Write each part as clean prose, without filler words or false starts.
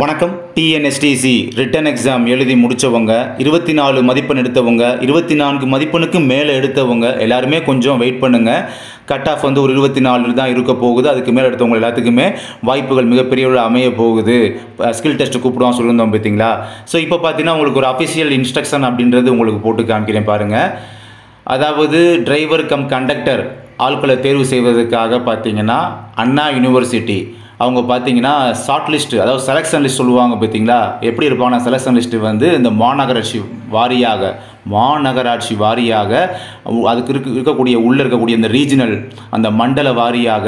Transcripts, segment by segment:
வணக்கம். TNSTC written exam எழுதி முடித்தவங்க, 24 மதிப்பெண் எடுத்தவங்க, 24 மதிப்பெண்ணுக்கு மேலே எடுத்தவங்க எல்லாருமே கொஞ்சம் வெயிட் பண்ணுங்கள். கட் ஆஃப் வந்து ஒரு 24 தான் இருக்க போகுது. அதுக்கு மேலே எடுத்தவங்க எல்லாத்துக்குமே வாய்ப்புகள் மிகப்பெரிய அமைய போகுது. ஸ்கில் டெஸ்ட்டு கூப்பிடுவோம் சொல்லியிருந்தோம் பார்த்தீங்களா. ஸோ இப்போ பார்த்தீங்கன்னா உங்களுக்கு ஒரு அஃபிஷியல் இன்ஸ்ட்ரக்ஷன் அப்படின்றது உங்களுக்கு போட்டு காமிக்கிறேன் பாருங்கள். அதாவது டிரைவர் கம் கண்டக்டர் ஆட்களை தேர்வு செய்வதற்காக பார்த்தீங்கன்னா அண்ணா யூனிவர்சிட்டி அவங்க பார்த்தீங்கன்னா ஷார்ட் லிஸ்ட்டு, அதாவது செலெக்ஷன் லிஸ்ட் சொல்லுவாங்க பார்த்தீங்களா. எப்படி இருப்பாங்கன்னா செலெக்ஷன் லிஸ்ட்டு வந்து இந்த மாநகராட்சி வாரியாக அதுக்கு இருக்கக்கூடிய உள்ளே இருக்கக்கூடிய இந்த ரீஜனல் அந்த மண்டல வாரியாக,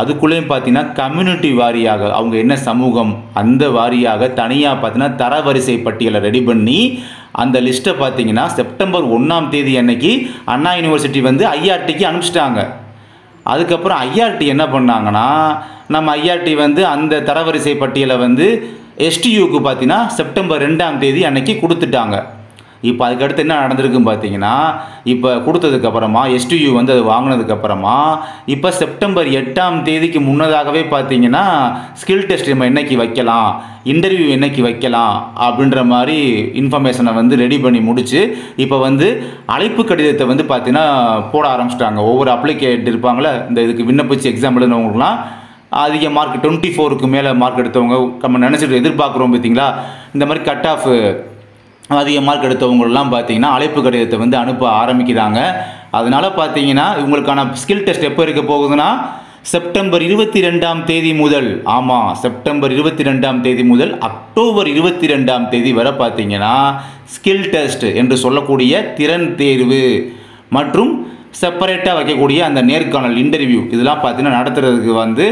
அதுக்குள்ளேயும் பார்த்தீங்கன்னா கம்யூனிட்டி வாரியாக அவங்க என்ன சமூகம் அந்த வாரியாக தனியாக பார்த்தீங்கன்னா தரவரிசை பட்டியலை ரெடி பண்ணி அந்த லிஸ்ட்டை பார்த்தீங்கன்னா செப்டம்பர் 1ஆம் தேதி அன்னைக்கு அண்ணா யூனிவர்சிட்டி வந்து ஐஆர்டிக்கு அனுப்பிச்சிட்டாங்க. அதுக்கப்புறம் ஐஆர்டி என்ன பண்ணாங்கன்னா, நம்ம ஐஆர்டி வந்து அந்த தரவரிசை பட்டியலை வந்து எஸ்டியூக்கு பார்த்தீங்கன்னா செப்டம்பர் 2ஆம் தேதி அன்னைக்கு கொடுத்துட்டாங்க. இப்போ அதுக்கடுத்து என்ன நடந்திருக்குன்னு பார்த்தீங்கன்னா, இப்போ கொடுத்ததுக்கப்புறமா எஸ்டியூ வந்து அது வாங்கினதுக்கப்புறமா இப்போ செப்டம்பர் 8ஆம் தேதிக்கு முன்னதாகவே பார்த்தீங்கன்னா ஸ்கில் டெஸ்ட் நம்ம என்னைக்கு வைக்கலாம், இன்டர்வியூ என்னைக்கு வைக்கலாம் அப்படின்ற மாதிரி இன்ஃபர்மேஷனை வந்து ரெடி பண்ணி முடித்து இப்போ வந்து அழைப்பு கடிதத்தை வந்து பார்த்தீங்கன்னா போட ஆரம்பிச்சிட்டாங்க. ஒவ்வொரு அப்ளிகேட் இருப்பாங்களே, இந்த இதுக்கு விண்ணப்பிச்சு எக்ஸாம் எழுதுனவங்களுக்குலாம் அதிக மார்க் 24க்கு மேலே மார்க் எடுத்தவங்க நம்ம நினச்சிட்டு எதிர்பார்க்குறோம் பார்த்தீங்களா. இந்த மாதிரி கட் ஆஃப் அதிக மார்க் எடுத்தவங்களெலாம் பார்த்தீங்கன்னா அழைப்பு கடிதத்தை வந்து அனுப்ப ஆரம்பிக்கிறாங்க. அதனால் பார்த்தீங்கன்னா இவங்களுக்கான ஸ்கில் டெஸ்ட் எப்போ இருக்க போகுதுன்னா செப்டம்பர் 22ஆம் தேதி முதல், ஆமாம் செப்டம்பர் 22ஆம் தேதி முதல் அக்டோபர் 22ஆம் தேதி வரை பார்த்தீங்கன்னா ஸ்கில் டெஸ்ட் என்று சொல்லக்கூடிய திறன் தேர்வு மற்றும் செப்பரேட்டாக வைக்கக்கூடிய அந்த நேர்காணல் இன்டர்வியூ இதெல்லாம் பார்த்தீங்கன்னா நடத்துறதுக்கு வந்து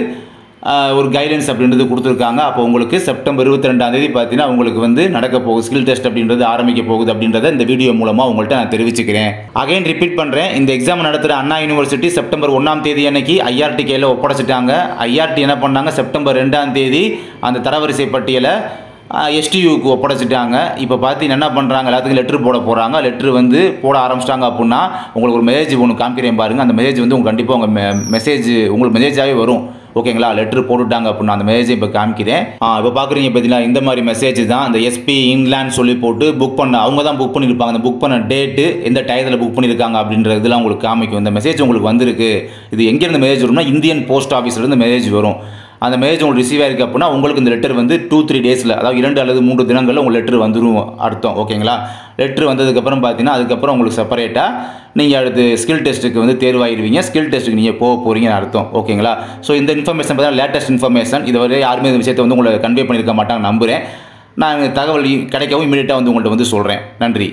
ஒரு கைட்லைன்ஸ் அப்படின்றது கொடுத்துருக்காங்க. அப்போ உங்களுக்கு செப்டம்பர் 22ஆம் தேதி பார்த்தீங்கன்னா உங்களுக்கு வந்து நடக்க போகுது ஸ்கில் டெஸ்ட் அப்படின்றது ஆரம்பிக்க போகுது அப்படின்றத இந்த வீடியோ மூலமாக உங்கள்கிட்ட நான் தெரிவிச்சுக்கிறேன். அகைன் ரிப்பீட் பண்ணுறேன், இந்த எக்ஸாம் நடத்துகிற அண்ணா யூனிவர்சிட்டி செப்டம்பர் 1ஆம் தேதி அன்னைக்கு ஐஆர்டி கையில் ஒப்படைச்சிட்டாங்க. ஐஆர்டி என்ன பண்ணாங்க, செப்டம்பர் 2ஆம் தேதி அந்த தரவரிசை பட்டியலை எஸ்டியூக்கு ஒப்படைச்சிட்டாங்க. இப்போ பார்த்தீங்கன்னா என்ன பண்ணுறாங்க, எல்லாத்துக்கும் லெட்ரு போட போகிறாங்க. லெட்ரு வந்து போட ஆரம்பிச்சிட்டாங்க அப்படின்னா உங்களுக்கு ஒரு மெசேஜ் ஒன்று காமிக்கிறேன் பாருங்கள். அந்த மெசேஜ் வந்து உங்களுக்கு கண்டிப்பாக உங்கள் மெசேஜ் உங்களுக்கு மெசேஜாகவே வரும். ஓகேங்களா, லெட்ரு போட்டுட்டாங்க அப்படின்னா அந்த மெசேஜை இப்போ காமிக்கிறேன். இப்போ பார்க்குறீங்க பார்த்தீங்கன்னா இந்த மாதிரி மெசேஜ் தான். அந்த எஸ்பி இங்கிலாந்து சொல்லி போட்டு புக் பண்ண அவங்க தான் புக் பண்ணியிருப்பாங்க. அந்த புக் பண்ண டேட்டு எந்த டயத்தில் புக் பண்ணியிருக்காங்க அப்படின்ற இதெல்லாம் உங்களுக்கு காமிக்கும். இந்த மெசேஜ் உங்களுக்கு வந்திருக்கு. இது எங்கேருந்து மெசேஜ் வரும்னா இந்தியன் போஸ்ட் ஆஃபீஸ்லேருந்து மெசேஜ் வரும். அந்த மெசேஜ் உங்களுக்கு ரிசீவ் ஆயிருக்கு அப்படின்னா உங்களுக்கு இந்த லெட்டர் வந்து 2-3 டேஸில், அதாவது 2 அல்லது 3 தினங்களில் உங்களுக்கு லெட்ரு வந்துடும் அர்த்தம். ஓகேங்களா, லெட்ரு வந்ததுக்கப்புறம் பார்த்தீங்கன்னா அதுக்கப்புறம் உங்களுக்கு செப்பரேட்டாக நீங்கள் அடுத்து ஸ்கில் டெஸ்ட்டுக்கு வந்து தேர்வாயிருவீங்க. ஸ்கில் டெஸ்ட்டுக்கு நீங்கள் போக போகிறீங்கன்னு அர்த்தம். ஓகேங்களா, ஸோ இந்த இன்ஃபர்மேஷன் பார்த்தீங்கன்னா லேட்டஸ்ட் இன்ஃபர்மேஷன். இதுவரை யாருமே இந்த விஷயத்தை வந்து உங்களை கன்வே பண்ணியிருக்க மாட்டாங்க நம்புகிறேன். நான் தகவல் கிடைக்கவும் இமீடியட்டாக வந்து உங்கள்கிட்ட வந்து சொல்கிறேன். நன்றி.